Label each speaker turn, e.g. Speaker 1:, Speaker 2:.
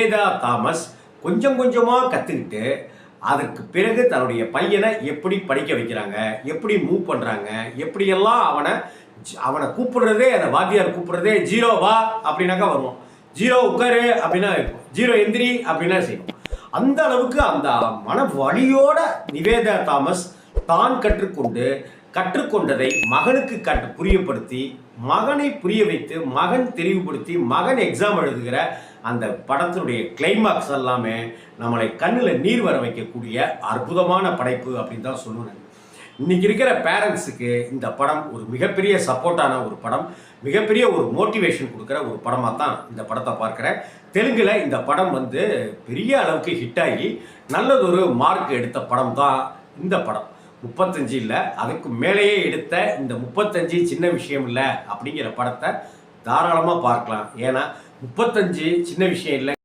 Speaker 1: Nivetha Thomas கொஞ்சம் கொஞ்சமாக கற்றுக்கிட்டு அதற்கு பிறகு தன்னுடைய பையனை எப்படி படிக்க வைக்கிறாங்க, எப்படி மூவ் பண்ணுறாங்க, எப்படியெல்லாம் அவனை கூப்பிடுறதே, அந்த வாத்தியார் கூப்பிடுறதே ஜீரோ வா அப்படின்னாக்கா வருவோம், ஜீரோ உட்காரு அப்படின்னா இருக்கும், ஜீரோ எந்திரி அப்படின்னா செய்வோம். அந்த அளவுக்கு அந்த மன வலியோட நிவேதா தாமஸ் தான் கற்றுக்கொண்டதை மகனுக்கு புரியப்படுத்தி, மகனை புரிய வைத்து, மகன் தெளிவுபடுத்தி, மகன் எக்ஸாம் எழுதுகிற அந்த படத்தினுடைய கிளைமாக்ஸ் எல்லாமே நம்மளை கண்ணில் நீர் வர வைக்கக்கூடிய அற்புதமான படைப்பு அப்படின்னு தான் சொல்லுவேன். இன்னைக்கு இருக்கிற பேரண்ட்ஸுக்கு இந்த படம் ஒரு மிகப்பெரிய சப்போர்ட்டான ஒரு படம், மிகப்பெரிய ஒரு மோட்டிவேஷன் கொடுக்குற ஒரு படமாக தான் இந்த படத்தை பார்க்குறேன். தெலுங்கில் இந்த படம் பெரிய அளவுக்கு ஹிட் ஆகி நல்லதொரு மார்க் எடுத்த படம் தான் இந்த படம். 35 இல்லை, அதுக்கு மேலேயே எடுத்த இந்த 35 சின்ன விஷயம் இல்லை அப்படிங்கிற படத்தை தாராளமாக பார்க்கலாம். ஏன்னா 35 சின்ன விஷயம் இல்லை.